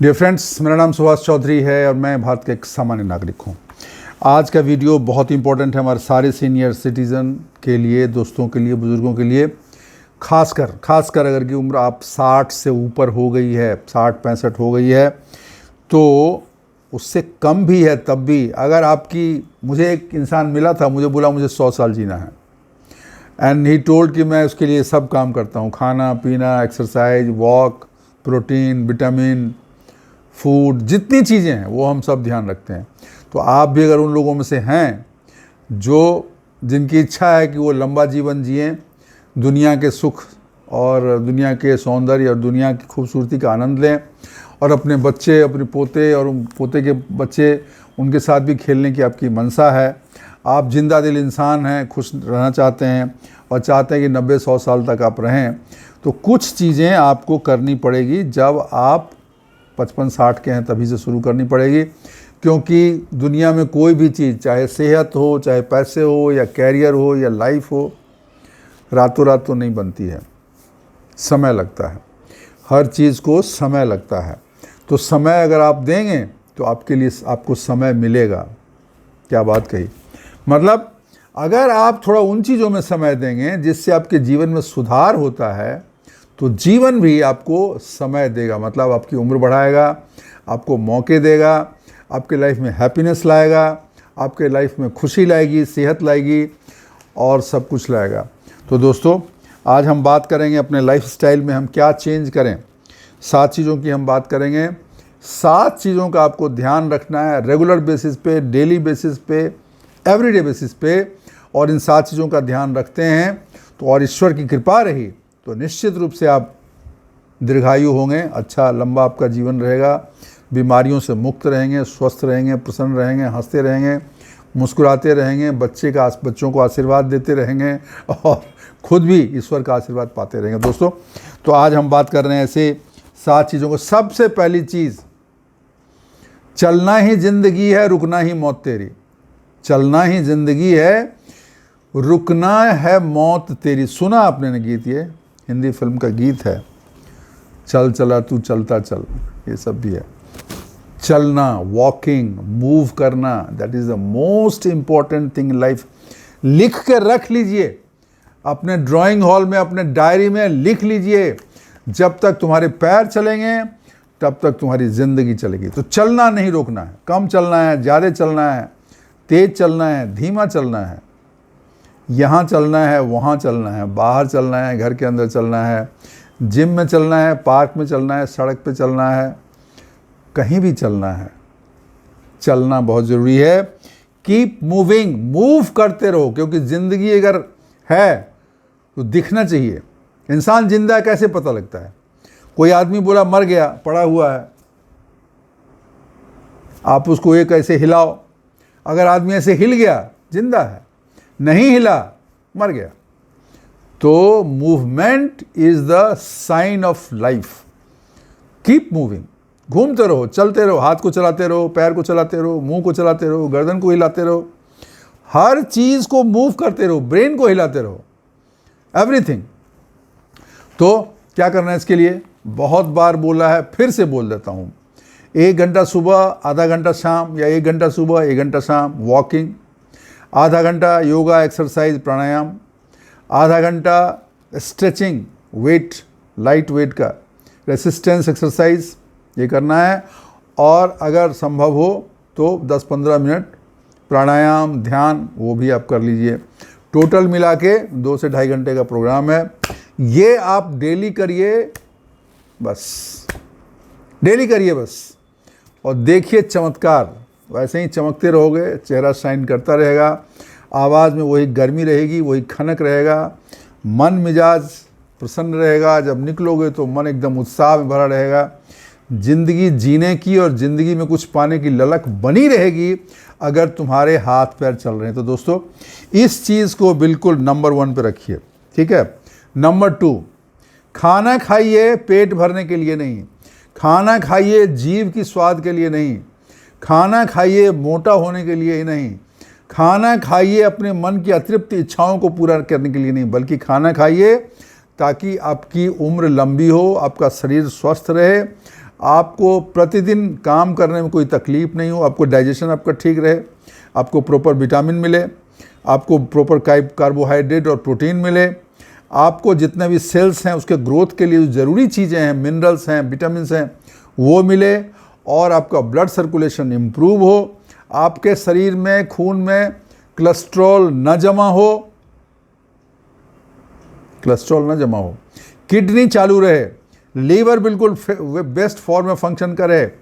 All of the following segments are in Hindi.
डियर फ्रेंड्स, मेरा नाम सुभाष चौधरी है और मैं भारत का एक सामान्य नागरिक हूँ। आज का वीडियो बहुत इंपॉर्टेंट है हमारे सारे सीनियर सिटीज़न के लिए, दोस्तों के लिए, बुज़ुर्गों के लिए। खासकर अगर की उम्र आप 60 से ऊपर हो गई है, 60-65 हो गई है, तो उससे कम भी है तब भी अगर आपकी, मुझे एक इंसान मिला था, मुझे बोला मुझे 100 साल जीना है एंड ही टोल्ड कि मैं उसके लिए सब काम करता हूँ, खाना पीना, exercise, walk, protein, vitamin, food, जितनी चीज़ें हैं वो हम सब ध्यान रखते हैं। तो आप भी अगर उन लोगों में से हैं जिनकी इच्छा है कि वो लंबा जीवन जिएं, दुनिया के सुख और दुनिया के सौंदर्य और दुनिया की खूबसूरती का आनंद लें और अपने बच्चे, अपने पोते और पोते के बच्चे, उनके साथ भी खेलने की आपकी मनसा है, आप जिंदा दिल इंसान हैं, खुश रहना चाहते हैं और चाहते हैं कि 90-100 साल तक आप रहें, तो कुछ चीज़ें आपको करनी पड़ेगी। जब आप 55-60 के हैं तभी से शुरू करनी पड़ेगी, क्योंकि दुनिया में कोई भी चीज़, चाहे सेहत हो, चाहे पैसे हो, या कैरियर हो, या लाइफ हो, रातों रात तो नहीं बनती है, समय लगता है। हर चीज़ को समय लगता है। तो समय अगर आप देंगे तो आपके लिए आपको समय मिलेगा। क्या बात कही। मतलब अगर आप थोड़ा उन चीज़ों में समय देंगे जिससे आपके जीवन में सुधार होता है, तो जीवन भी आपको समय देगा। मतलब आपकी उम्र बढ़ाएगा, आपको मौके देगा, आपके लाइफ में हैप्पीनेस लाएगा, आपके लाइफ में खुशी लाएगी, सेहत लाएगी और सब कुछ लाएगा। तो दोस्तों, आज हम बात करेंगे अपने लाइफ स्टाइल में हम क्या चेंज करें। 7 चीज़ों की हम बात करेंगे। 7 चीज़ों का आपको ध्यान रखना है रेगुलर बेसिस पे, डेली बेसिस पे, एवरीडे बेसिस पे। और इन 7 चीज़ों का ध्यान रखते हैं तो और ईश्वर की कृपा रही तो निश्चित रूप से आप दीर्घायु होंगे, अच्छा लंबा आपका जीवन रहेगा, बीमारियों से मुक्त रहेंगे, स्वस्थ रहेंगे, प्रसन्न रहेंगे, हंसते रहेंगे, मुस्कुराते रहेंगे, बच्चों को आशीर्वाद देते रहेंगे और खुद भी ईश्वर का आशीर्वाद पाते रहेंगे। दोस्तों, तो आज हम बात कर रहे हैं ऐसे 7 चीज़ों को। सबसे पहली चीज़, चलना ही जिंदगी है, रुकना ही मौत तेरी। चलना ही जिंदगी है, रुकना है मौत तेरी। सुना आपने गीत, ये हिंदी फिल्म का गीत है, चल चला तू चलता चल, ये सब भी है। चलना, वॉकिंग, मूव करना, that is the most important thing in life. लिख के रख लीजिए अपने ड्राइंग हॉल में, अपने डायरी में लिख लीजिए, जब तक तुम्हारे पैर चलेंगे तब तक तुम्हारी ज़िंदगी चलेगी। तो चलना नहीं रोकना है, कम चलना है, ज़्यादा चलना है, तेज़ चलना है, धीमा चलना है, यहाँ चलना है, वहाँ चलना है, बाहर चलना है, घर के अंदर चलना है, जिम में चलना है, पार्क में चलना है, सड़क पे चलना है, कहीं भी चलना है। चलना बहुत ज़रूरी है। कीप मूविंग, मूव करते रहो, क्योंकि ज़िंदगी अगर है तो दिखना चाहिए। इंसान जिंदा है कैसे पता लगता है? कोई आदमी बोला मर गया, पड़ा हुआ है, आप उसको एक ऐसे हिलाओ, अगर आदमी ऐसे हिल गया जिंदा है, नहीं हिला मर गया। तो movement is the sign of life. Keep moving, घूमते रहो, चलते रहो, हाथ को चलाते रहो, पैर को चलाते रहो, मुंह को चलाते रहो, गर्दन को हिलाते रहो, हर चीज को मूव करते रहो, ब्रेन को हिलाते रहो, एवरीथिंग। तो क्या करना है इसके लिए? बहुत बार बोला है, फिर से बोल देता हूं। 1 घंटा सुबह, आधा घंटा शाम, या 1 घंटा सुबह, 1 घंटा शाम वॉकिंग, आधा घंटा योगा, एक्सरसाइज, प्राणायाम, आधा घंटा स्ट्रेचिंग, वेट, लाइट वेट का रेसिस्टेंस एक्सरसाइज, ये करना है। और अगर संभव हो तो 10-15 मिनट प्राणायाम, ध्यान, वो भी आप कर लीजिए। टोटल मिला के 2 से 2.5 घंटे का प्रोग्राम है। ये आप डेली करिए, बस डेली करिए बस, और देखिए चमत्कार। वैसे ही चमकते रहोगे, चेहरा शाइन करता रहेगा, आवाज़ में वही गर्मी रहेगी, वही खनक रहेगा, मन मिजाज प्रसन्न रहेगा। जब निकलोगे तो मन एकदम उत्साह में भरा रहेगा। ज़िंदगी जीने की और ज़िंदगी में कुछ पाने की ललक बनी रहेगी अगर तुम्हारे हाथ पैर चल रहे हैं। तो दोस्तों, इस चीज़ को बिल्कुल नंबर 1 पे रखिए, ठीक है। नंबर 2, खाना खाइए पेट भरने के लिए नहीं, खाना खाइए जीभ की स्वाद के लिए नहीं, खाना खाइए मोटा होने के लिए ही नहीं, खाना खाइए अपने मन की अतृप्त इच्छाओं को पूरा करने के लिए नहीं, बल्कि खाना खाइए ताकि आपकी उम्र लंबी हो, आपका शरीर स्वस्थ रहे, आपको प्रतिदिन काम करने में कोई तकलीफ नहीं हो, आपको डाइजेशन आपका ठीक रहे, आपको प्रॉपर विटामिन मिले, आपको प्रॉपर कार्बोहाइड्रेट और प्रोटीन मिले, आपको जितने भी सेल्स हैं उसके ग्रोथ के लिए जो ज़रूरी चीज़ें हैं, मिनरल्स हैं, विटामिन्स हैं, वो मिले, और आपका ब्लड सर्कुलेशन इम्प्रूव हो, आपके शरीर में खून में कोलेस्ट्रॉल न जमा हो, किडनी चालू रहे, लीवर बिल्कुल बेस्ट फॉर्म में फंक्शन करे,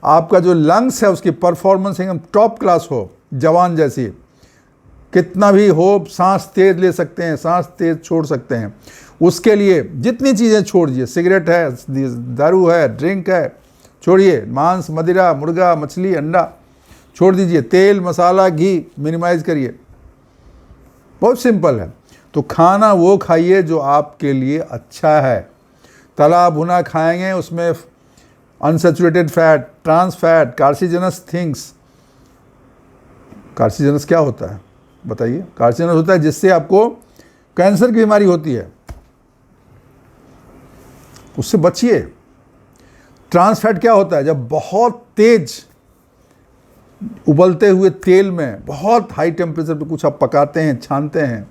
आपका जो लंग्स है उसकी परफॉर्मेंस एकदम टॉप क्लास हो, जवान जैसी, कितना भी हो, सांस तेज ले सकते हैं, सांस तेज छोड़ सकते हैं। उसके लिए जितनी चीज़ें छोड़िए, सिगरेट है, दारू है, ड्रिंक है, छोड़िए, मांस, मदिरा, मुर्गा, मछली, अंडा छोड़ दीजिए, तेल, मसाला, घी मिनिमाइज करिए। बहुत सिंपल है। तो खाना वो खाइए जो आपके लिए अच्छा है। तला भुना खाएंगे, उसमें unsaturated fat, trans fat, carcinogenic things. Carcinogenic क्या होता है बताइए? कार्सिजनस होता है जिससे आपको कैंसर की बीमारी होती है, उससे बचिए। ट्रांस फैट क्या होता है? जब बहुत तेज उबलते हुए तेल में बहुत हाई टेम्परेचर पे कुछ आप पकाते हैं, छानते हैं,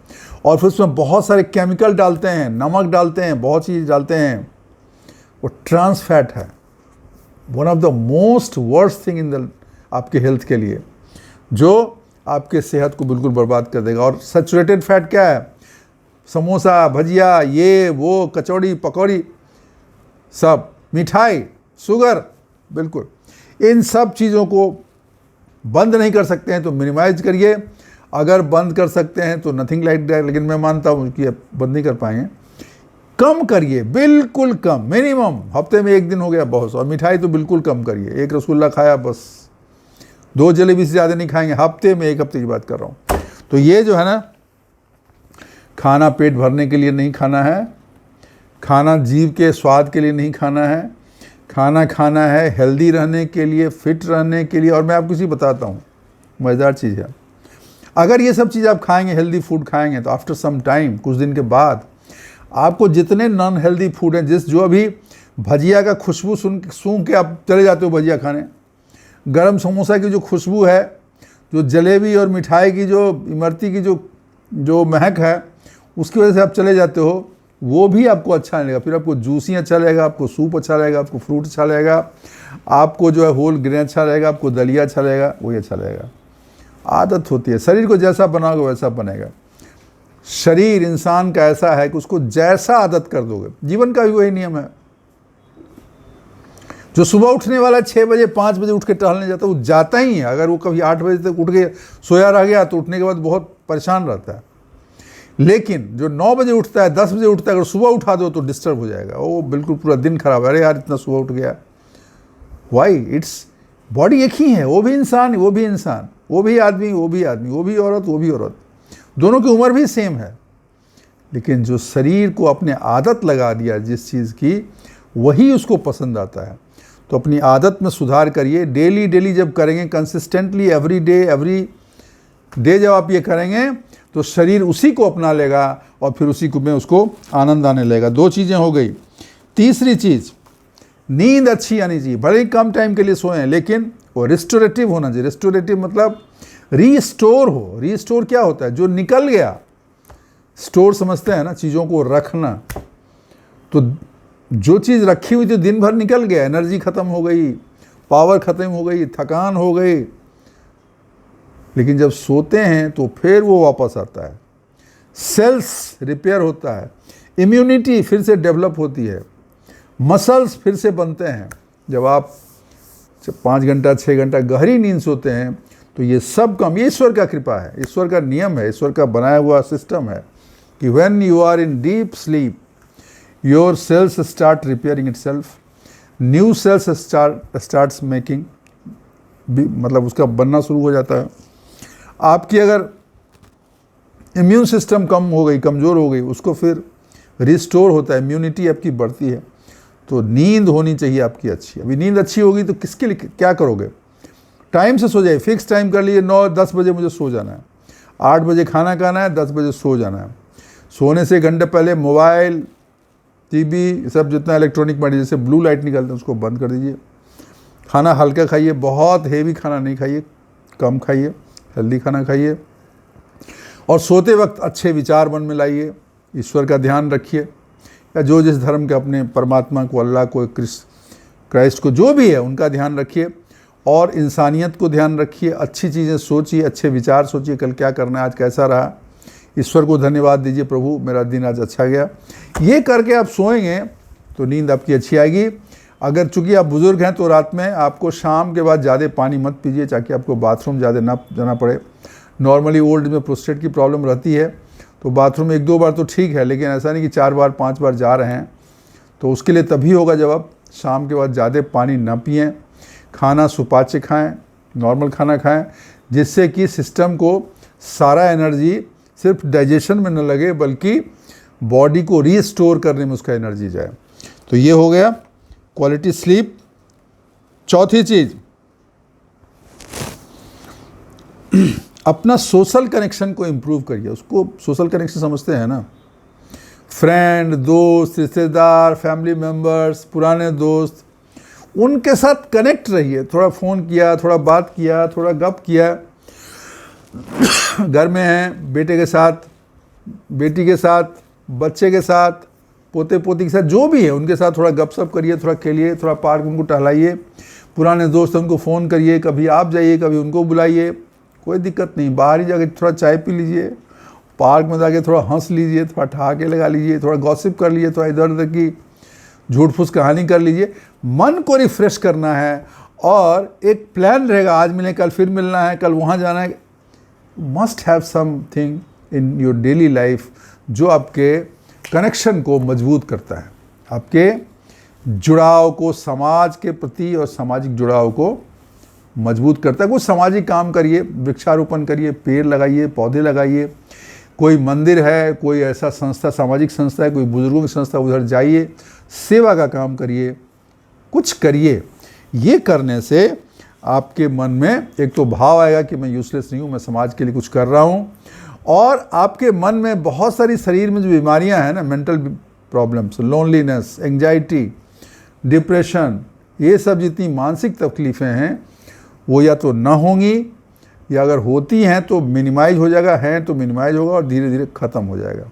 और फिर उसमें बहुत सारे केमिकल डालते हैं, नमक डालते हैं, बहुत चीज़ डालते हैं, वो ट्रांस फैट है। One of the most worst thing in the आपके हेल्थ के लिए, जो आपके सेहत को बिल्कुल बर्बाद कर देगा। और सैचुरेटेड फैट क्या है? समोसा, भजिया, ये वो, कचौड़ी, पकौड़ी, सब, मिठाई, शुगर, बिल्कुल इन सब चीज़ों को बंद नहीं कर सकते हैं तो मिनिमाइज करिए। अगर बंद कर सकते हैं तो नथिंग लाइक दैट, लेकिन मैं मानता हूँ कि बंद नहीं कर पाएंगे। कम करिए, बिल्कुल कम, मिनिमम हफ्ते में 1 दिन हो गया बहुत। और मिठाई तो बिल्कुल कम करिए। 1 रसगुल्ला खाया बस, 2 जलेबी से ज़्यादा नहीं खाएंगे हफ्ते में, 1 हफ्ते की बात कर रहा हूँ। तो ये जो है ना, खाना पेट भरने के लिए नहीं खाना है, खाना जीभ के स्वाद के लिए नहीं खाना है, खाना खाना है हेल्दी रहने के लिए, फिट रहने के लिए। और मैं आपको चीज़ बताता हूँ, मज़ेदार चीज़ है। अगर ये सब चीज़ आप खाएंगे, हेल्दी फूड खाएंगे, तो आफ्टर सम टाइम, कुछ दिन के बाद, आपको जितने नॉन हेल्दी फूड हैं, जो अभी भजिया का खुशबू सूंघ के आप चले जाते हो भजिया खाने, गरम समोसा की जो खुशबू है, जो जलेबी और मिठाई की जो इमरती की जो महक है, उसकी वजह से आप चले जाते हो, वो भी आपको अच्छा नहीं लगेगा। फिर आपको जूसी अच्छा लगेगा, आपको सूप अच्छा लगेगा, आपको फ्रूट अच्छा लगेगा, आपको जो है होल ग्रेन अच्छा लगेगा, आपको दलिया अच्छा लगेगा, वही अच्छा लगेगा। आदत होती है, शरीर को जैसा बनाओगे वैसा बनेगा। शरीर इंसान का ऐसा है कि उसको जैसा आदत कर दोगे, जीवन का भी वही नियम है। जो सुबह उठने वाला 6 बजे 5 बजे उठ के टहलने जाता है, वो जाता ही है। अगर वो कभी 8 बजे तक उठ के सोया रह गया तो उठने के बाद बहुत परेशान रहता है। लेकिन जो 9 बजे उठता है, 10 बजे उठता है, अगर सुबह उठा दो तो डिस्टर्ब हो जाएगा, वो बिल्कुल पूरा दिन खराब है। अरे यार इतना सुबह उठ गया, वाई? इट्स बॉडी एक ही है, वो भी इंसान, वो भी इंसान, वो भी आदमी, वो भी आदमी, वो भी औरत, वो भी औरत, दोनों की उम्र भी सेम है। लेकिन जो शरीर को अपने आदत लगा दिया जिस चीज़ की, वही उसको पसंद आता है। तो अपनी आदत में सुधार करिए। डेली जब करेंगे, कंसिस्टेंटली, एवरी डे जब आप ये करेंगे तो शरीर उसी को अपना लेगा और फिर उसी में उसको आनंद आने लगेगा। 2 चीज़ें हो गई। तीसरी चीज़, नींद अच्छी आनी चाहिए। बड़े कम टाइम के लिए सोएं, लेकिन वो रिस्टोरेटिव होना चाहिए। रिस्टोरेटिव मतलब रीस्टोर हो। रीस्टोर क्या होता है? जो निकल गया, स्टोर समझते हैं ना, चीज़ों को रखना। तो जो चीज़ रखी हुई थी दिन भर निकल गया, एनर्जी ख़त्म हो गई, पावर ख़त्म हो गई, थकान हो गई, लेकिन जब सोते हैं तो फिर वो वापस आता है। सेल्स रिपेयर होता है, इम्यूनिटी फिर से डेवलप होती है, मसल्स फिर से बनते हैं। जब आप 5 घंटा 6 घंटा गहरी नींद सोते हैं तो ये सब काम, ये ईश्वर का कृपा है, ईश्वर का नियम है, ईश्वर का बनाया हुआ सिस्टम है कि when you are in deep sleep, your cells start repairing itself, new cells starts making, मतलब उसका बनना शुरू हो जाता है। आपकी अगर इम्यून सिस्टम कम हो गई, कमज़ोर हो गई, उसको फिर रिस्टोर होता है, इम्यूनिटी आपकी बढ़ती है। तो नींद होनी चाहिए आपकी अच्छी। अभी नींद अच्छी होगी तो किसके लिए क्या करोगे? टाइम से सो जाइए, फिक्स टाइम कर लिए, 9-10 बजे मुझे सो जाना है, 8 बजे खाना खाना है, 10 बजे सो जाना है। सोने से 1 घंटे पहले मोबाइल टीवी सब जितना इलेक्ट्रॉनिक मीडिया जैसे ब्लू लाइट निकलते हैं उसको बंद कर दीजिए। खाना हल्का खाइए, बहुत हेवी खाना नहीं खाइए, कम खाइए, हेल्दी खाना खाइए। और सोते वक्त अच्छे विचार मन में लाइए, ईश्वर का ध्यान रखिए, या जो जिस धर्म के अपने परमात्मा को, अल्लाह को, क्राइस्ट को, जो भी है उनका ध्यान रखिए। और इंसानियत को ध्यान रखिए, अच्छी चीज़ें सोचिए, अच्छे विचार सोचिए, कल क्या करना है, आज कैसा रहा। ईश्वर को धन्यवाद दीजिए, प्रभु मेरा दिन आज अच्छा गया। ये करके आप सोएंगे तो नींद आपकी अच्छी आएगी। अगर चूँकि आप बुज़ुर्ग हैं तो रात में आपको शाम के बाद ज़्यादा पानी मत पीजिए, ताकि आपको बाथरूम ज़्यादा ना जाना पड़े। नॉर्मली ओल्ड में प्रोस्टेट की प्रॉब्लम रहती है, तो बाथरूम 1-2 बार तो ठीक है, लेकिन ऐसा नहीं कि 4 बार 5 बार जा रहे हैं। तो उसके लिए तभी होगा जब आप शाम के बाद ज़्यादा पानी ना पिएं। खाना सुपाच्य खाएं, नॉर्मल खाना खाएं, जिससे कि सिस्टम को सारा एनर्जी सिर्फ डाइजेशन में न लगे, बल्कि बॉडी को रीस्टोर करने में उसका एनर्जी जाए। तो ये हो गया क्वालिटी स्लीप। चौथी चीज़, अपना सोशल कनेक्शन को इम्प्रूव करिए। उसको सोशल कनेक्शन समझते हैं ना, फ्रेंड, दोस्त, रिश्तेदार, फैमिली मेम्बर्स, पुराने दोस्त, उनके साथ कनेक्ट रहिए। थोड़ा फ़ोन किया, थोड़ा बात किया, थोड़ा गप किया। घर में हैं बेटे के साथ, बेटी के साथ, बच्चे के साथ, पोते पोती के साथ, जो भी है उनके साथ थोड़ा गपशप करिए, थोड़ा खेलिए, थोड़ा पार्क उनको टहलाइए। पुराने दोस्त उनको फ़ोन करिए, कभी आप जाइए, कभी उनको बुलाइए, कोई दिक्कत नहीं। बाहर ही जाके थोड़ा चाय पी लीजिए, पार्क में जाके थोड़ा हंस लीजिए, थोड़ा ठहाके लगा लीजिए, थोड़ा गॉसिप कर लीजिए, थोड़ा इधर उधर की झूठ फूस कहानी कर लीजिए। मन को रिफ्रेश करना है और एक प्लान रहेगा, आज मिलें, कल फिर मिलना है, कल वहाँ जाना है। Must have something in your daily life जो आपके कनेक्शन को मजबूत करता है, आपके जुड़ाव को समाज के प्रति और सामाजिक जुड़ाव को मजबूत करता है। कुछ सामाजिक काम करिए, वृक्षारोपण करिए, पेड़ लगाइए, पौधे लगाइए। कोई मंदिर है, कोई ऐसा संस्था, सामाजिक संस्था है, कोई बुजुर्गों की संस्था, उधर जाइए, सेवा का काम करिए, कुछ करिए। ये करने से आपके मन में एक तो भाव आएगा कि मैं यूजलेस नहीं हूँ, मैं समाज के लिए कुछ कर रहा हूँ। और आपके मन में बहुत सारी शरीर में जो बीमारियाँ हैं ना, mental problems, loneliness, anxiety, depression, ये सब जितनी मानसिक तकलीफ़ें हैं वो या तो ना होंगी, या अगर होती हैं तो मिनिमाइज हो जाएगा, हैं तो मिनिमाइज होगा और धीरे धीरे ख़त्म हो जाएगा।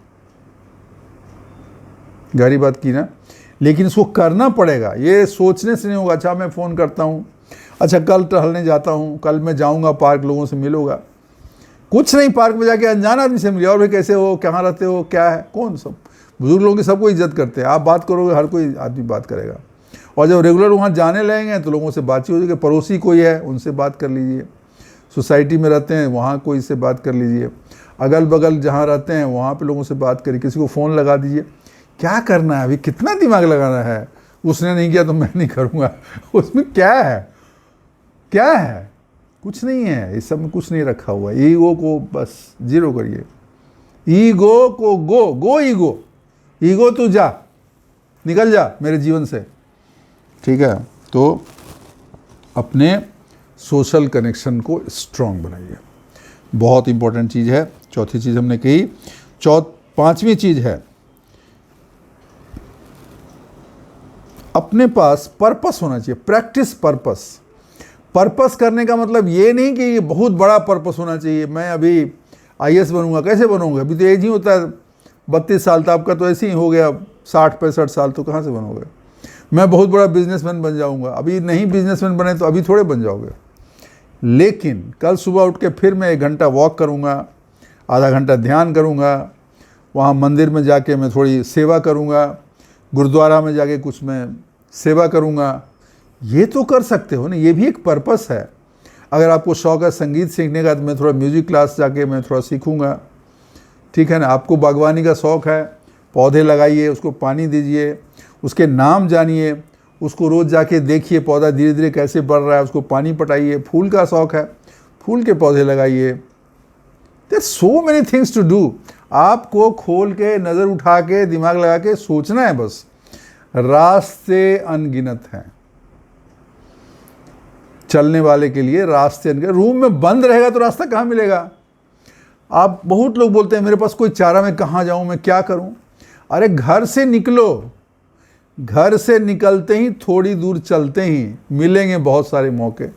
गहरी बात की ना, लेकिन इसको करना पड़ेगा। ये सोचने से नहीं होगा, अच्छा मैं फ़ोन करता हूँ, अच्छा कल टहलने जाता हूँ, कल मैं जाऊँगा पार्क, लोगों से मिलूँगा। कुछ नहीं, पार्क में जाके अनजान आदमी से मिलिए, और भाई कैसे हो, कहाँ रहते हो, क्या है, कौन, सब बुजुर्ग लोगों की सबको इज्जत करते हैं। आप बात करोगे, हर कोई आदमी बात करेगा। और जब रेगुलर वहाँ जाने लगेंगे तो लोगों से बातचीत हो जाएगी। पड़ोसी कोई है उनसे बात कर लीजिए, सोसाइटी में रहते हैं वहाँ कोई से बात कर लीजिए, अगल बगल जहाँ रहते हैं वहाँ पे लोगों से बात करिए, किसी को फ़ोन लगा दीजिए। क्या करना है अभी, कितना दिमाग लगाना है, उसने नहीं किया तो मैं नहीं करूँगा, उसमें क्या है, क्या है, कुछ नहीं है, इस सब में कुछ नहीं रखा हुआ है। ईगो को बस जीरो करिए, ईगो को गो ईगो तू जा, निकल जा मेरे जीवन से, ठीक है। तो अपने सोशल कनेक्शन को स्ट्रॉन्ग बनाइए, बहुत इंपॉर्टेंट चीज़ है। चौथी चीज़ हमने कही। पांचवी चीज़ है, अपने पास पर्पस होना चाहिए, प्रैक्टिस पर्पस। पर्पस करने का मतलब ये नहीं कि ये बहुत बड़ा पर्पस होना चाहिए, मैं अभी IAS बनूंगा, कैसे बनूंगा, अभी तो एज ही होता है 32 साल, तो आपका तो ऐसे ही हो गया 60-65 साल, तो कहाँ से बनोगे। मैं बहुत बड़ा बिजनेसमैन बन जाऊंगा, अभी नहीं बिजनेसमैन बने तो अभी थोड़े बन जाओगे। लेकिन कल सुबह उठ के फिर मैं 1 घंटा वॉक करूंगा, आधा घंटा ध्यान करूंगा, वहाँ मंदिर में जाके मैं थोड़ी सेवा करूंगा, गुरुद्वारा में जाके कुछ मैं सेवा करूंगा। ये तो कर सकते हो ना, ये भी एक पर्पस है। अगर आपको शौक़ है संगीत सीखने का तो मैं थोड़ा म्यूज़िक क्लास जाके मैं थोड़ा सीखूंगा, ठीक है ना। आपको बागवानी का शौक़ है, पौधे लगाइए, उसको पानी दीजिए, उसके नाम जानिए, उसको रोज़ जाके देखिए पौधा धीरे धीरे कैसे बढ़ रहा है, उसको पानी पटाइए। फूल का शौक़ है, फूल के पौधे लगाइए। There so many things to do. आपको खोल के, नज़र उठा के, दिमाग लगा के सोचना है बस। रास्ते अनगिनत हैं, चलने वाले के लिए रास्ते अनगिनत। रूम में बंद रहेगा तो रास्ता कहाँ मिलेगा। बहुत लोग बोलते हैं मेरे पास कोई चारा, मैं कहाँ जाऊँ, मैं क्या करूँ। अरे घर से निकलो, घर से निकलते ही थोड़ी दूर चलते ही मिलेंगे बहुत सारे मौके।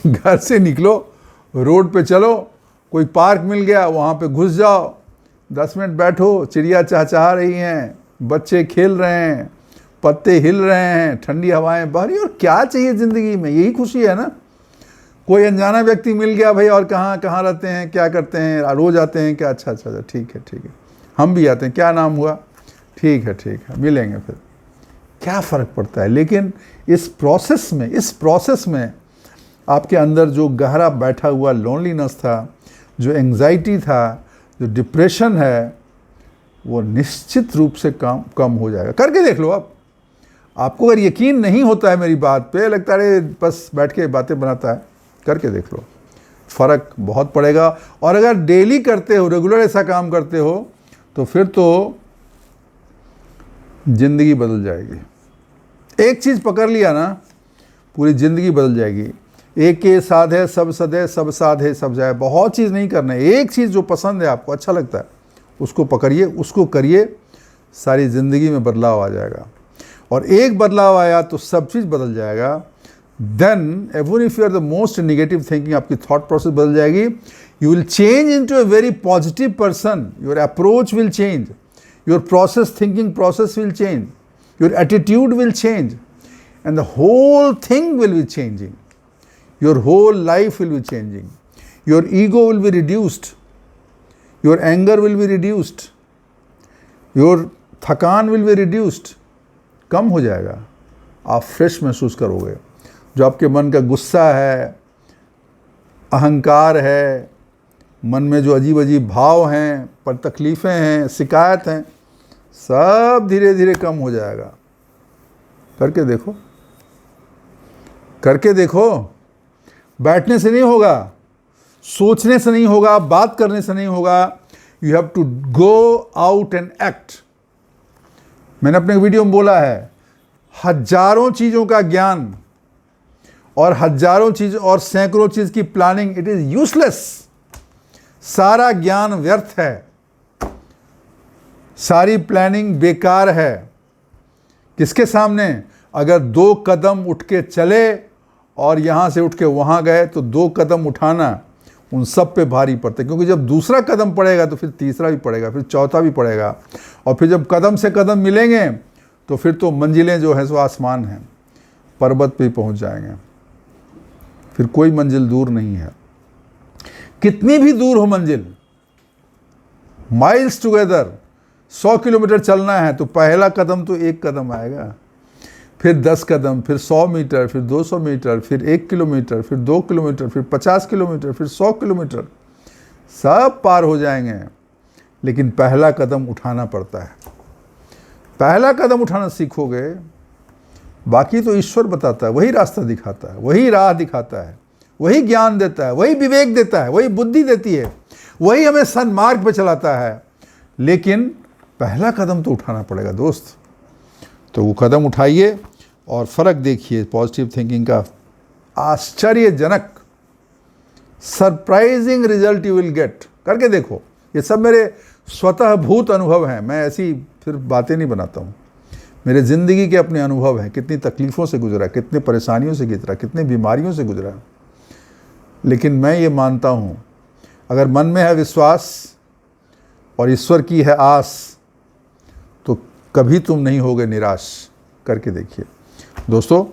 घर से निकलो, रोड पे चलो, कोई पार्क मिल गया वहाँ पे घुस जाओ, 10 मिनट बैठो, चिड़िया चहचहा रही हैं, बच्चे खेल रहे हैं, पत्ते हिल रहे हैं, ठंडी हवाएं बह रही, और क्या चाहिए ज़िंदगी में, यही खुशी है ना। कोई अनजाना व्यक्ति मिल गया, भाई और कहाँ कहाँ रहते हैं, क्या करते हैं, रोज़ आते हैं क्या, अच्छा अच्छा ठीक है, हम भी आते हैं, क्या नाम हुआ, ठीक है, मिलेंगे फिर, क्या फ़र्क पड़ता है। लेकिन इस प्रोसेस में आपके अंदर जो गहरा बैठा हुआ लोनलीनेस था, जो एंग्जाइटी था, जो डिप्रेशन है, वो निश्चित रूप से कम हो जाएगा। करके देख लो। अब आपको अगर यकीन नहीं होता है मेरी बात पे, लगता है बस बैठ के बातें बनाता है, करके देख लो, फ़र्क बहुत पड़ेगा। और अगर डेली करते हो, रेगुलर ऐसा काम करते हो, तो फिर तो ज़िंदगी बदल जाएगी। एक चीज़ पकड़ लिया ना, पूरी ज़िंदगी बदल जाएगी। एक के साध है सब सदे, सब साध है सब जाए। बहुत चीज़ नहीं करना है, एक चीज़ जो पसंद है, आपको अच्छा लगता है, उसको पकड़िए, उसको करिए, सारी ज़िंदगी में बदलाव आ जाएगा। और एक बदलाव आया तो सब चीज़ बदल जाएगा। Then even if you are the most negative thinking, आपकी थॉट प्रोसेस बदल जाएगी। You will change into a very positive person. Your approach will change, your process, thinking process will change, your attitude will change, and the whole thing will be changing. Your whole life will be changing. Your ego will be reduced. Your anger will be reduced. Your थकान will be reduced. कम हो जाएगा, आप फ्रेश महसूस करोगे। जो आपके मन का गुस्सा है, अहंकार है, मन में जो अजीब अजीब भाव हैं, पर तकलीफ़ें हैं, शिकायत हैं, सब धीरे धीरे कम हो जाएगा। करके देखो। बैठने से नहीं होगा, सोचने से नहीं होगा, बात करने से नहीं होगा। You have to go out and act. मैंने अपने वीडियो में बोला है, हजारों चीज़ों का ज्ञान और हजारों चीज़ और सैकड़ों चीज़ की प्लानिंग, इट इज़ यूजलेस। सारा ज्ञान व्यर्थ है, सारी प्लानिंग बेकार है। किसके सामने? अगर 2 कदम उठ के चले और यहाँ से उठ के वहाँ गए, तो 2 कदम उठाना उन सब पे भारी पड़ता है। क्योंकि जब दूसरा कदम पड़ेगा तो फिर तीसरा भी पड़ेगा, फिर चौथा भी पड़ेगा, और फिर जब कदम से कदम मिलेंगे तो फिर तो मंजिलें जो हैं सो आसमान हैं, पर्वत पे पहुँच जाएंगे, फिर कोई मंजिल दूर नहीं है। कितनी भी दूर हो मंजिल, माइल्स टुगेदर, 100 किलोमीटर चलना है तो पहला कदम तो 1 कदम आएगा, फिर 10 कदम, फिर 100 मीटर, फिर 200 मीटर, फिर 1 किलोमीटर, फिर 2 किलोमीटर, फिर 50 किलोमीटर, फिर 100 किलोमीटर, सब पार हो जाएंगे। लेकिन पहला कदम उठाना पड़ता है। पहला कदम उठाना सीखोगे, बाकी तो ईश्वर बताता है, वही रास्ता दिखाता है, वही राह दिखाता है, वही ज्ञान देता है, वही विवेक देता है, वही बुद्धि देती है, वही हमें सन्मार्ग पे चलाता है। लेकिन पहला कदम तो उठाना पड़ेगा दोस्त। तो वो कदम उठाइए और फ़र्क देखिए। पॉजिटिव थिंकिंग का आश्चर्यजनक, surprising result you will get. करके देखो। ये सब मेरे स्वतः भूत अनुभव हैं, मैं ऐसी फिर बातें नहीं बनाता हूँ। मेरे ज़िंदगी के अपने अनुभव हैं, कितनी तकलीफ़ों से गुजरा, कितने परेशानियों से गुजरा, कितने बीमारियों से गुजरा। लेकिन मैं ये मानता हूँ, अगर मन में है विश्वास और ईश्वर की है आस, तो कभी तुम नहीं होगे निराश। करके देखिए दोस्तों।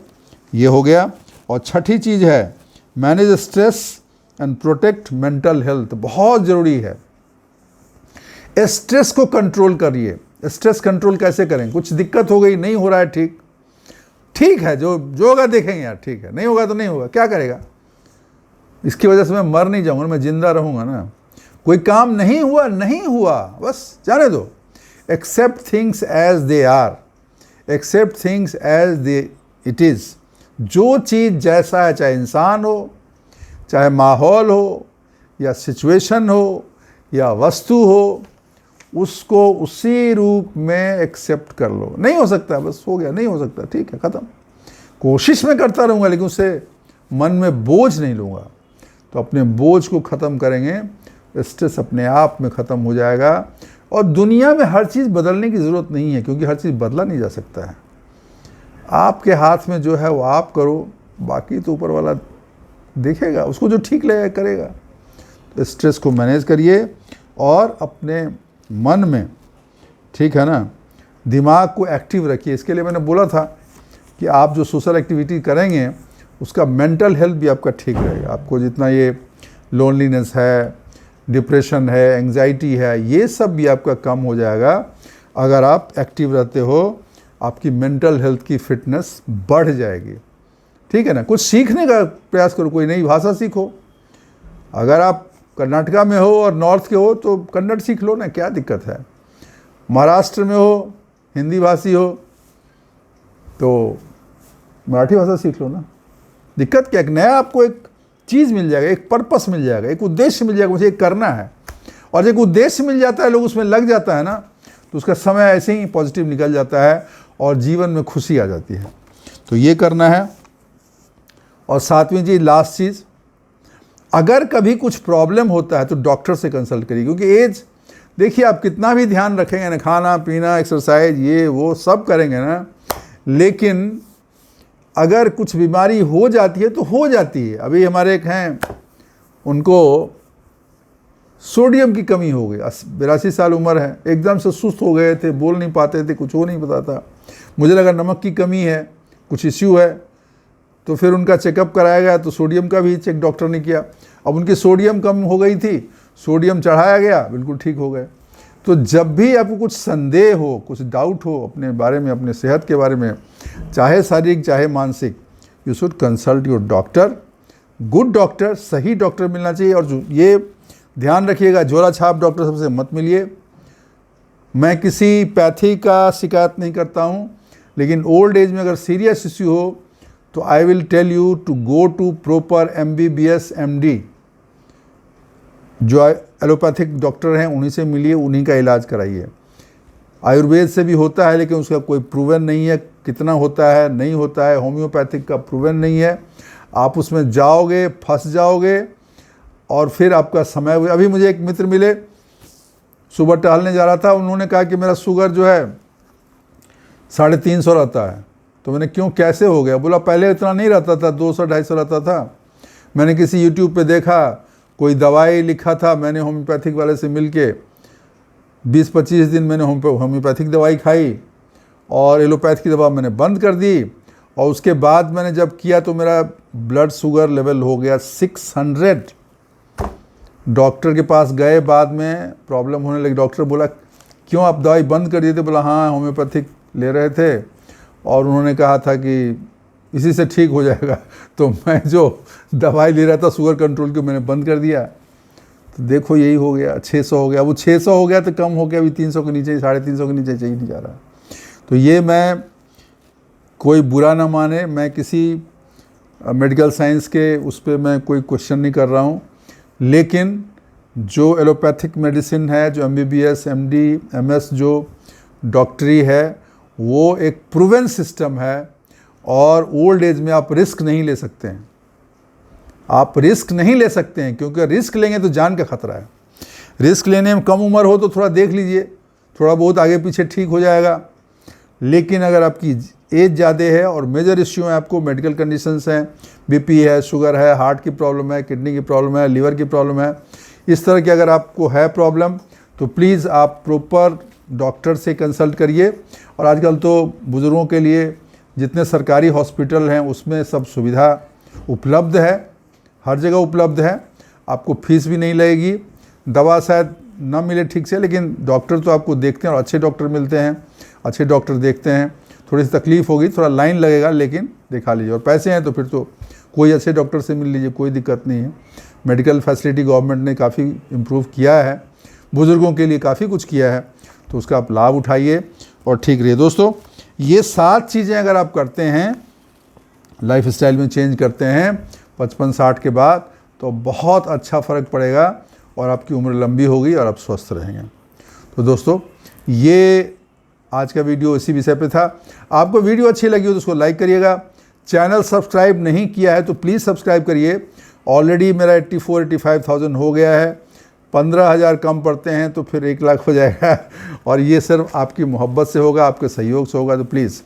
ये हो गया। और छठी चीज़ है, manage stress and protect mental health. बहुत ज़रूरी है, स्ट्रेस को कंट्रोल करिए। स्ट्रेस कंट्रोल कैसे करें? कुछ दिक्कत हो गई, नहीं हो रहा है ठीक है, जो होगा देखेंगे यार, ठीक है, नहीं होगा तो नहीं होगा, क्या करेगा। इसकी वजह से मैं मर नहीं जाऊँगा, मैं जिंदा रहूँगा ना। कोई काम नहीं हुआ, बस जाने दो। Accept things as they are, accept things as they it is. जो चीज़ जैसा है, चाहे इंसान हो, चाहे माहौल हो, या सिचुएशन हो, या वस्तु हो, उसको उसी रूप में एक्सेप्ट कर लो। नहीं हो सकता, बस हो गया, नहीं हो सकता, ठीक है, ख़त्म। कोशिश मैं करता रहूँगा, लेकिन उससे मन में बोझ नहीं लूँगा। तो अपने बोझ को ख़त्म करेंगे, स्ट्रेस अपने आप में ख़त्म हो जाएगा। और दुनिया में हर चीज़ बदलने की ज़रूरत नहीं है, क्योंकि हर चीज़ बदला नहीं जा सकता है। आपके हाथ में जो है वो आप करो, बाकी तो ऊपर वाला देखेगा, उसको जो ठीक लगेगा करेगा। तो स्ट्रेस को मैनेज करिए और अपने मन में, ठीक है ना, दिमाग को एक्टिव रखिए। इसके लिए मैंने बोला था कि आप जो सोशल एक्टिविटी करेंगे उसका मेंटल हेल्थ भी आपका ठीक रहेगा। आपको जितना ये लोनलीनेस है, डिप्रेशन है, एंग्जाइटी है, ये सब भी आपका कम हो जाएगा अगर आप एक्टिव रहते हो। आपकी मेंटल हेल्थ की फिटनेस बढ़ जाएगी, ठीक है ना। कुछ सीखने का प्रयास करो, कोई नई भाषा सीखो। अगर आप कर्नाटका में हो और नॉर्थ के हो तो कन्नड़ सीख लो ना, क्या दिक्कत है। महाराष्ट्र में हो, हिंदी भाषी हो तो मराठी भाषा सीख लो ना, दिक्कत क्या। एक नया आपको एक चीज़ मिल जाएगा, एक पर्पस मिल जाएगा, एक उद्देश्य मिल जाएगा, मुझे एक करना है। और जब उद्देश्य मिल जाता है, लोग उसमें लग जाता है ना, तो उसका समय ऐसे ही पॉजिटिव निकल जाता है और जीवन में खुशी आ जाती है। तो ये करना है। और सातवीं चीज़, लास्ट चीज़, अगर कभी कुछ प्रॉब्लम होता है तो डॉक्टर से कंसल्ट करिए। क्योंकि एज, देखिए आप कितना भी ध्यान रखेंगे ना, खाना पीना, एक्सरसाइज, ये वो सब करेंगे ना, लेकिन अगर कुछ बीमारी हो जाती है तो हो जाती है। अभी हमारे एक हैं, उनको सोडियम की कमी हो गई, 82 साल उम्र है, एकदम से सुस्त हो गए थे, बोल नहीं पाते थे, कुछ हो नहीं पता था। मुझे लगा नमक की कमी है, कुछ इश्यू है, तो फिर उनका चेकअप कराया गया तो सोडियम का भी चेक डॉक्टर ने किया। अब उनकी सोडियम कम हो गई थी, सोडियम चढ़ाया गया, बिल्कुल ठीक हो गए। तो जब भी आपको कुछ संदेह हो, कुछ डाउट हो अपने बारे में, अपने सेहत के बारे में, चाहे शारीरिक चाहे मानसिक, you should consult your doctor. Good doctor, सही डॉक्टर मिलना चाहिए। और ये ध्यान रखिएगा, झोला छाप डॉक्टर सबसे मत मिलिए। मैं किसी पैथी का शिकायत नहीं करता हूँ, लेकिन ओल्ड एज में अगर सीरियस इश्यू हो तो I will tell you to go to proper MBBS MD, जो एलोपैथिक डॉक्टर हैं, उन्हीं से मिलिए, उन्हीं का इलाज कराइए। आयुर्वेद से भी होता है, लेकिन उसका कोई प्रूवन नहीं है, कितना होता है नहीं होता है। होम्योपैथिक का प्रूवन नहीं है, आप उसमें जाओगे फंस जाओगे और फिर आपका समय। अभी मुझे एक मित्र मिले, सुबह टहलने जा रहा था, उन्होंने कहा कि मेरा शुगर जो है 350 रहता है। तो मैंने क्यों, कैसे हो गया? बोला पहले इतना नहीं रहता था, 200-250 रहता था। मैंने किसी यूट्यूब पे देखा, कोई दवाई लिखा था, मैंने होम्योपैथिक वाले से मिलके 20-25 दिन मैंने होम्योपैथिक दवाई खाई और एलोपैथ की दवा मैंने बंद कर दी। और उसके बाद मैंने जब किया तो मेरा ब्लड शुगर लेवल हो गया 600। डॉक्टर के पास गए, बाद में प्रॉब्लम होने लगी। डॉक्टर बोला क्यों आप दवाई बंद कर दिए थे? बोला हाँ, होम्योपैथिक ले रहे थे और उन्होंने कहा था कि इसी से ठीक हो जाएगा। तो मैं जो दवाई ले रहा था शुगर कंट्रोल की, मैंने बंद कर दिया। तो देखो यही हो गया, 600 हो गया। वो 600 हो गया तो कम हो गया, अभी 300 के नीचे, 350 के नीचे चाहिए नहीं जा रहा। तो ये मैं, कोई बुरा ना माने, मैं किसी मेडिकल साइंस के उस पर मैं कोई क्वेश्चन नहीं कर रहा हूँ, लेकिन जो एलोपैथिक मेडिसिन है, जो MBBS MD MS जो डॉक्टरी है, वो एक प्रूवन सिस्टम है। और ओल्ड एज में आप रिस्क नहीं ले सकते हैं, आप रिस्क नहीं ले सकते हैं, क्योंकि रिस्क लेंगे तो जान का खतरा है। रिस्क लेने में कम उम्र हो तो थोड़ा देख लीजिए, थोड़ा बहुत आगे पीछे ठीक हो जाएगा। लेकिन अगर आपकी एज ज़्यादा है और मेजर इश्यू है, आपको मेडिकल कंडीशंस हैं, BP है, शुगर है, हार्ट की प्रॉब्लम है, किडनी की प्रॉब्लम है, लीवर की प्रॉब्लम है, इस तरह की अगर आपको है प्रॉब्लम, तो प्लीज़ आप प्रॉपर डॉक्टर से कंसल्ट करिए। और आजकल तो बुज़ुर्गों के लिए जितने सरकारी हॉस्पिटल हैं उसमें सब सुविधा उपलब्ध है, हर जगह उपलब्ध है, आपको फीस भी नहीं लगेगी। दवा शायद ना मिले ठीक से, लेकिन डॉक्टर तो आपको देखते हैं और अच्छे डॉक्टर मिलते हैं, अच्छे डॉक्टर देखते हैं। थोड़ी सी तकलीफ़ होगी, थोड़ा लाइन लगेगा, लेकिन दिखा लीजिए। और पैसे हैं तो फिर तो कोई अच्छे डॉक्टर से मिल लीजिए, कोई दिक्कत नहीं है। मेडिकल फैसिलिटी गवर्नमेंट ने काफ़ी इम्प्रूव किया है, बुज़ुर्गों के लिए काफ़ी कुछ किया है, तो उसका आप लाभ उठाइए और ठीक रहिए। दोस्तों, ये 7 चीज़ें अगर आप करते हैं, लाइफ स्टाइल में चेंज करते हैं 55-60 के बाद, तो बहुत अच्छा फ़र्क पड़ेगा और आपकी उम्र लंबी होगी और आप स्वस्थ रहेंगे। तो दोस्तों, ये आज का वीडियो इसी विषय पे था। आपको वीडियो अच्छी लगी हो तो उसको लाइक करिएगा। चैनल सब्सक्राइब नहीं किया है तो प्लीज़ सब्सक्राइब करिए। ऑलरेडी मेरा 84-85,000 हो गया है। 15,000 कम पड़ते हैं तो फिर 1 लाख हो जाएगा। और ये सिर्फ आपकी मोहब्बत से होगा, आपके सहयोग से होगा। तो प्लीज़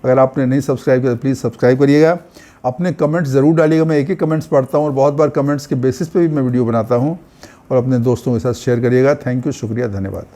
अगर आपने नहीं सब्सक्राइब किया तो प्लीज़ सब्सक्राइब करिएगा। अपने कमेंट्स ज़रूर डालिएगा, मैं एक ही कमेंट्स पढ़ता हूँ और बहुत बार कमेंट्स के बेसिस पे भी मैं वीडियो बनाता हूँ। और अपने दोस्तों के साथ शेयर करिएगा। थैंक यू, शुक्रिया, धन्यवाद।